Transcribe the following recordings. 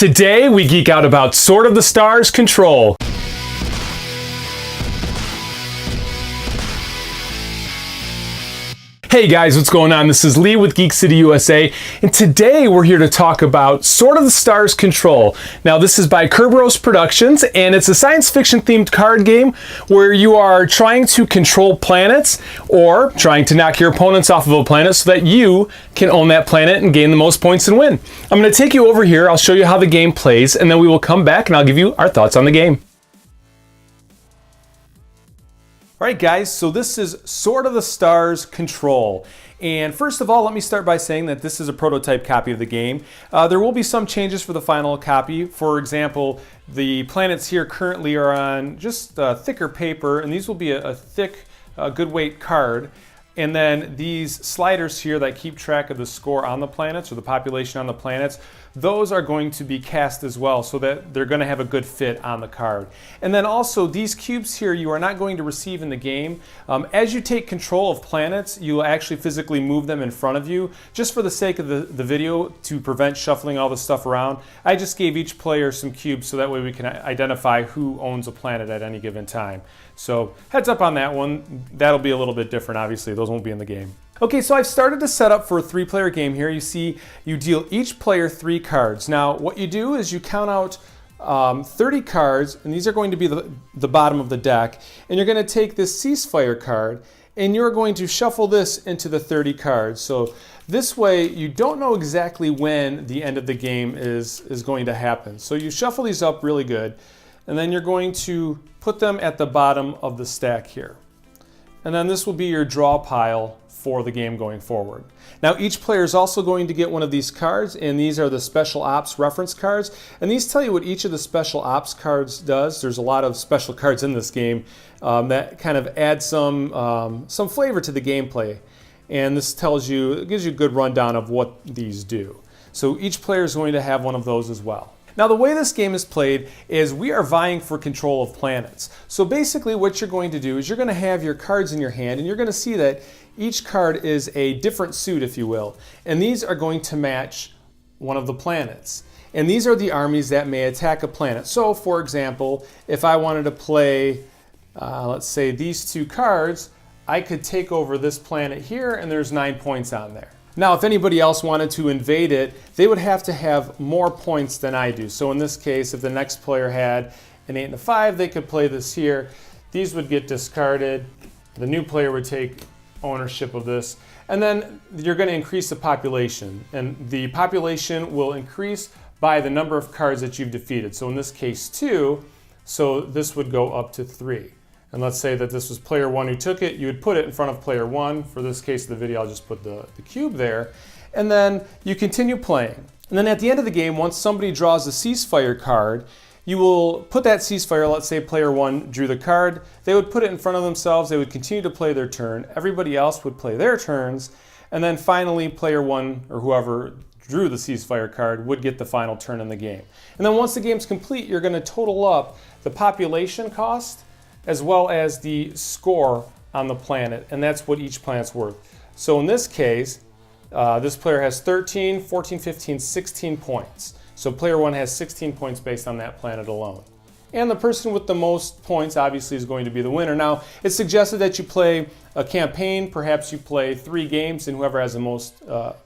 Today we geek out about Sword of the Stars Control. Hey guys, what's going on? This is Lee with Geek City USA, and today we're here to talk about Sword of the Stars Control. Now this is by Kerberos Productions, and it's a science fiction themed card game where you are trying to control planets or trying to knock your opponents off of a planet so that you can own that planet and gain the most points and win. I'm going to take you over here, I'll show you how the game plays, and then we will come back and I'll give you our thoughts on the game. Alright guys, so this is Sword of the Stars Control. And first of all, let me start by saying that this is a prototype copy of the game. There will be some changes for the final copy. For example, the planets here currently are on just thicker paper, and these will be a thick, good weight card. And then these sliders here that keep track of the score on the planets or the population on the planets, those are going to be cast as well so that they're going to have a good fit on the card. And then also these cubes here you are not going to receive in the game. As you take control of planets, you will actually physically move them in front of you. Just for the sake of the video, to prevent shuffling all the stuff around, I just gave each player some cubes so that way we can identify who owns a planet at any given time. So heads up on that one, that'll be a little bit different obviously, those won't be in the game. Okay, so I've started to set up for a 3-player game here. You see, you deal each player 3 cards. Now, what you do is you count out 30 cards, and these are going to be the bottom of the deck, and you're going to take this ceasefire card, and you're going to shuffle this into the 30 cards. So this way, you don't know exactly when the end of the game is going to happen. So you shuffle these up really good, and then you're going to put them at the bottom of the stack here. And then this will be your draw pile for the game going forward. Now each player is also going to get one of these cards, and these are the Special Ops reference cards, and these tell you what each of the Special Ops cards does. There's a lot of special cards in this game that kind of add some flavor to the gameplay, and this tells you, it gives you a good rundown of what these do. So each player is going to have one of those as well. Now the way this game is played is we are vying for control of planets. So basically what you're going to do is you're going to have your cards in your hand, and you're going to see that each card is a different suit, if you will. And these are going to match one of the planets. And these are the armies that may attack a planet. So for example, if I wanted to play, let's say these 2 cards, I could take over this planet here, and there's 9 points on there. Now, if anybody else wanted to invade it, they would have to have more points than I do. So in this case, if the next player had an 8 and a 5, they could play this here. These would get discarded. The new player would take ownership of this. And then you're going to increase the population. And the population will increase by the number of cards that you've defeated. So in this case, 2. So this would go up to 3. And let's say that this was player 1 who took it, you would put it in front of player 1. For this case of the video, I'll just put the cube there. And then you continue playing. And then at the end of the game, once somebody draws a ceasefire card, you will put that ceasefire, let's say player 1 drew the card, they would put it in front of themselves, they would continue to play their turn, everybody else would play their turns, and then finally player 1, or whoever drew the ceasefire card, would get the final turn in the game. And then once the game's complete, you're going to total up the population cost as well as the score on the planet, and that's what each planet's worth. So in this case, this player has 13, 14, 15, 16 points. So player 1 has 16 points based on that planet alone. And the person with the most points obviously is going to be the winner. Now, it's suggested that you play a campaign, perhaps you play 3 games, and whoever has the most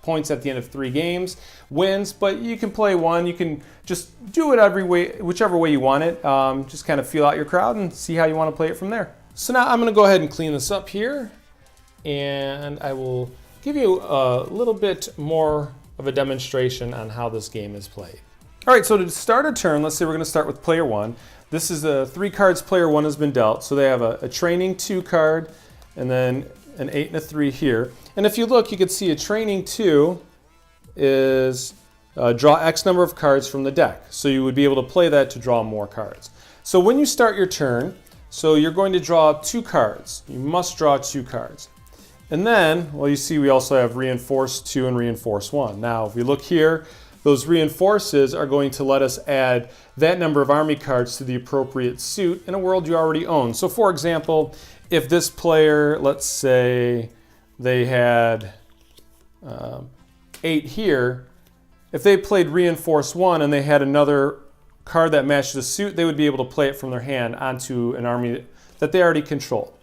points at the end of 3 games wins, but you can play 1, you can just do it whichever way you want it. Just kind of feel out your crowd and see how you want to play it from there. So now I'm going to go ahead and clean this up here, and I will give you a little bit more of a demonstration on how this game is played. All right, so to start a turn, let's say we're going to start with player 1. This is the 3 cards player 1 has been dealt. So they have a training 2 card, and then an 8 and a 3 here. And if you look, you can see a training 2 is draw X number of cards from the deck. So you would be able to play that to draw more cards. So when you start your turn, so you're going to draw 2 cards. You must draw 2 cards. And then, well, you see we also have reinforce 2 and reinforce 1. Now, if we look here, those reinforces are going to let us add that number of army cards to the appropriate suit in a world you already own. So for example, if this player, let's say they had 8 here, if they played Reinforce 1 and they had another card that matched the suit, they would be able to play it from their hand onto an army that they already control.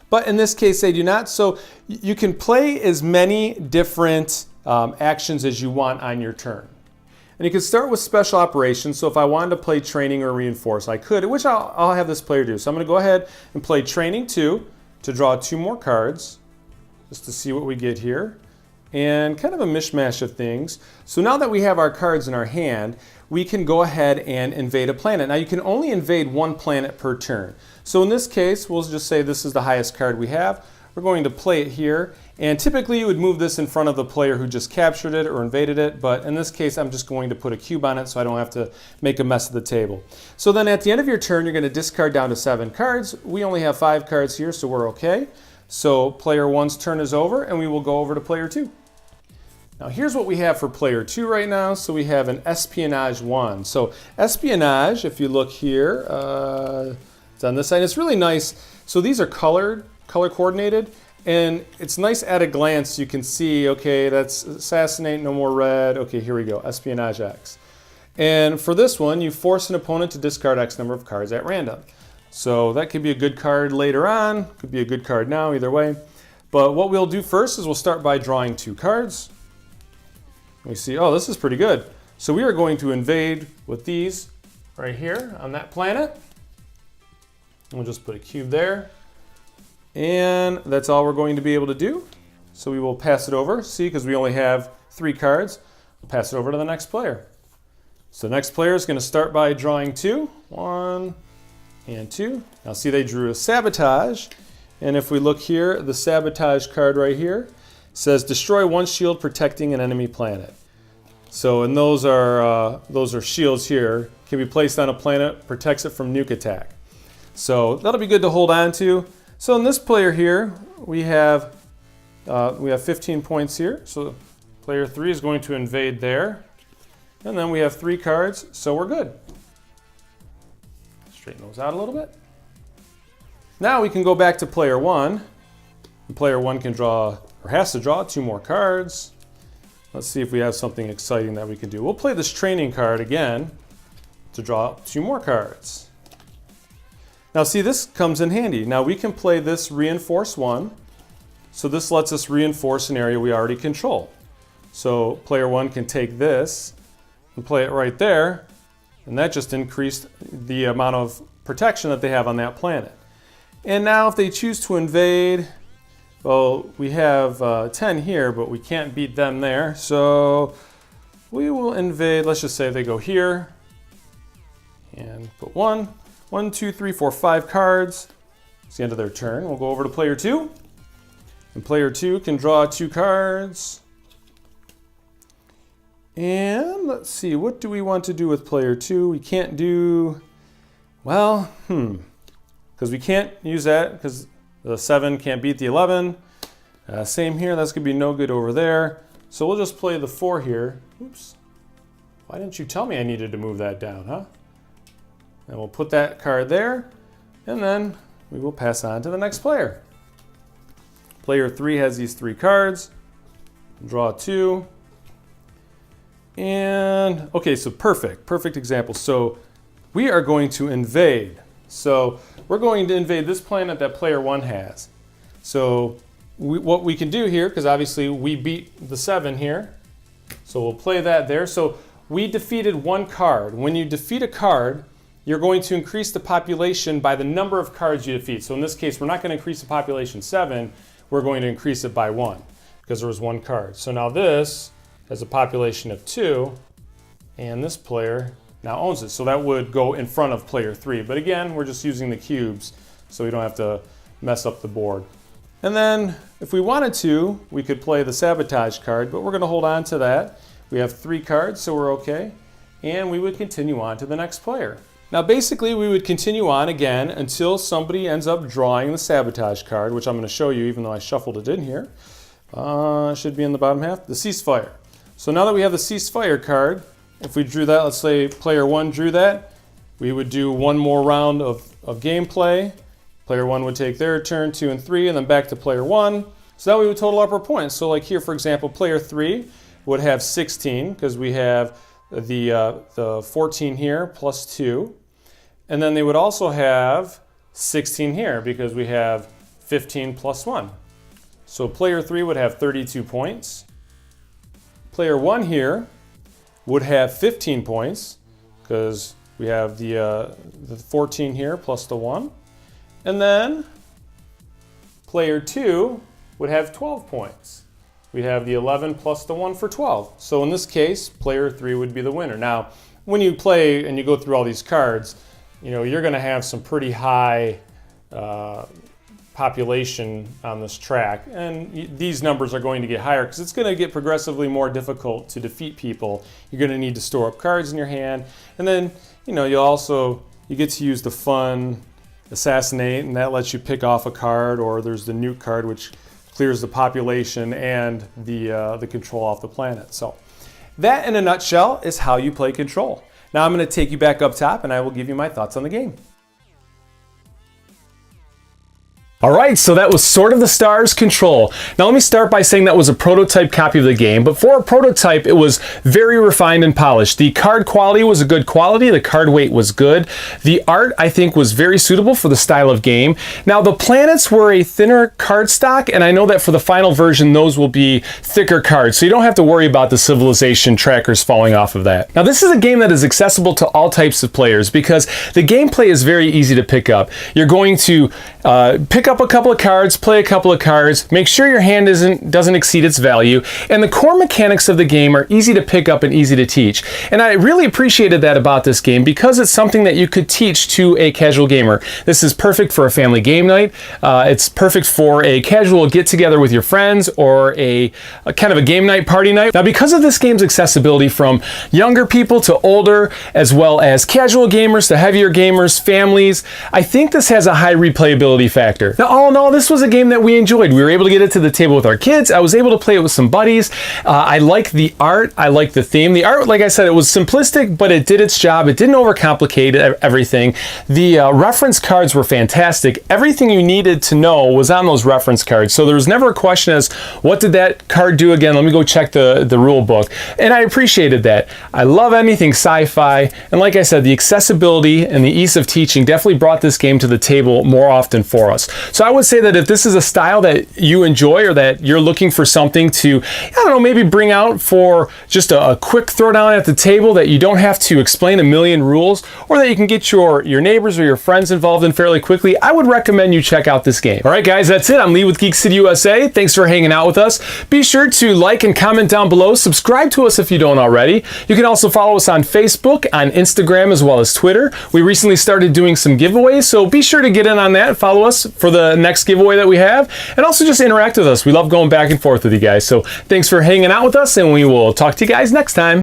But in this case, they do not. So you can play as many different actions as you want on your turn. And you can start with special operations. So if I wanted to play training or reinforce, I could, which I'll have this player do. So I'm going to go ahead and play training 2 to draw 2 more cards, just to see what we get here. And kind of a mishmash of things. So now that we have our cards in our hand, we can go ahead and invade a planet. Now you can only invade 1 planet per turn. So in this case, we'll just say this is the highest card we have. We're going to play it here. And typically you would move this in front of the player who just captured it or invaded it. But in this case, I'm just going to put a cube on it so I don't have to make a mess of the table. So then at the end of your turn, you're going to discard down to 7 cards. We only have 5 cards here, so we're okay. So player 1's turn is over, and we will go over to player 2. Now here's what we have for player 2 right now. So we have an Espionage 1. So Espionage, if you look here, it's on this side. It's really nice. So these are color coordinated, and it's nice at a glance. You can see, okay, that's Assassinate, no more red. Okay, here we go, Espionage X. And for this one, you force an opponent to discard X number of cards at random. So that could be a good card later on, could be a good card now, either way. But what we'll do first is we'll start by drawing 2 cards. We see, oh, this is pretty good. So we are going to invade with these right here on that planet. We'll just put a cube there. And that's all we're going to be able to do. So we will pass it over. See, because we only have 3 cards. We'll pass it over to the next player. So the next player is going to start by drawing 2. 1 and 2. Now see, they drew a Sabotage. And if we look here, the Sabotage card right here says destroy 1 shield protecting an enemy planet. So, and those are shields here, can be placed on a planet, protects it from nuke attack. So that'll be good to hold on to. So in this player here, we have 15 points here. So player 3 is going to invade there. And then we have 3 cards, so we're good. Straighten those out a little bit. Now we can go back to player 1. And player 1 can draw, or has to draw, 2 more cards. Let's see if we have something exciting that we can do. We'll play this training card again to draw 2 more cards. Now see, this comes in handy. Now we can play this Reinforce 1. So this lets us reinforce an area we already control. So player 1 can take this and play it right there. And that just increased the amount of protection that they have on that planet. And now if they choose to invade, well, we have 10 here, but we can't beat them there. So we will invade, let's just say they go here and put 1, 2, 3, 4, 5 cards. It's the end of their turn. We'll go over to player 2. And player 2 can draw 2 cards. And let's see, what do we want to do with player 2? We can't do, well, because we can't use that because the 7 can't beat the 11. Same here, that's going to be no good over there. So we'll just play the 4 here. Oops. Why didn't you tell me I needed to move that down, huh? And we'll put that card there, and then we will pass on to the next player. Player 3 has these 3 cards. Draw 2. And, okay, so perfect example. So we are going to invade. So we're going to invade this planet that player 1 has. So what we can do here, because obviously we beat the 7 here, so we'll play that there. So we defeated 1 card. When you defeat a card, you're going to increase the population by the number of cards you defeat. So in this case, we're not going to increase the population 7, we're going to increase it by 1, because there was 1 card. So now this has a population of 2, and this player now owns it. So that would go in front of player 3. But again, we're just using the cubes, so we don't have to mess up the board. And then if we wanted to, we could play the Sabotage card, but we're going to hold on to that. We have 3 cards, so we're okay. And we would continue on to the next player. Now basically we would continue on again until somebody ends up drawing the Sabotage card, which I'm going to show you even though I shuffled it in here. It should be in the bottom half, the Ceasefire. So now that we have the Ceasefire card, if we drew that, let's say player 1 drew that, we would do 1 more round of gameplay. Player 1 would take their turn, 2 and 3, and then back to player 1. So that way we would total up our points. So like here, for example, player 3 would have 16 because we have the 14 here plus 2. And then they would also have 16 here because we have 15 plus 1. So player 3 would have 32 points. Player 1 here would have 15 points because we have the 14 here plus the 1. And then player 2 would have 12 points. We'd have the 11 plus the 1 for 12. So in this case, player 3 would be the winner. Now, when you play and you go through all these cards, you know, you're going to have some pretty high population on this track, and these numbers are going to get higher because it's going to get progressively more difficult to defeat people. You're going to need to store up cards in your hand, and then you know you get to use the fun assassinate, and that lets you pick off a card, or there's the nuke card which clears the population and the control off the planet. So that in a nutshell is how you play Control. Now I'm going to take you back up top and I will give you my thoughts on the game. All right, so that was Sword of the Stars Control. Now let me start by saying that was a prototype copy of the game, but for a prototype, it was very refined and polished. The card quality was a good quality, the card weight was good. The art, I think, was very suitable for the style of game. Now the planets were a thinner card stock, and I know that for the final version, those will be thicker cards, so you don't have to worry about the civilization trackers falling off of that. Now this is a game that is accessible to all types of players because the gameplay is very easy to pick up. You're going to pick up a couple of cards, play a couple of cards, make sure your hand doesn't exceed its value, and the core mechanics of the game are easy to pick up and easy to teach. And I really appreciated that about this game because it's something that you could teach to a casual gamer. This is perfect for a family game night. It's perfect for a casual get-together with your friends or a kind of a game night, party night. Now because of this game's accessibility from younger people to older, as well as casual gamers to heavier gamers, families, I think this has a high replayability factor. Now, all in all, this was a game that we enjoyed. We were able to get it to the table with our kids. I was able to play it with some buddies. I like the art. I like the theme. The art, like I said, it was simplistic, but it did its job. It didn't overcomplicate everything. The reference cards were fantastic. Everything you needed to know was on those reference cards. So there was never a question as, what did that card do again? Let me go check the rule book. And I appreciated that. I love anything sci-fi. And like I said, the accessibility and the ease of teaching definitely brought this game to the table more often for us. So I would say that if this is a style that you enjoy or that you're looking for something to, I don't know, maybe bring out for just a quick throwdown at the table that you don't have to explain a million rules, or that you can get your neighbors or your friends involved in fairly quickly, I would recommend you check out this game. All right, guys, that's it. I'm Lee with Geek City USA. Thanks for hanging out with us. Be sure to like and comment down below. Subscribe to us if you don't already. You can also follow us on Facebook, on Instagram, as well as Twitter. We recently started doing some giveaways, so be sure to get in on that. Follow us for the next giveaway that we have, and also just interact with us. We love going back and forth with you guys. So thanks for hanging out with us, and we will talk to you guys next time.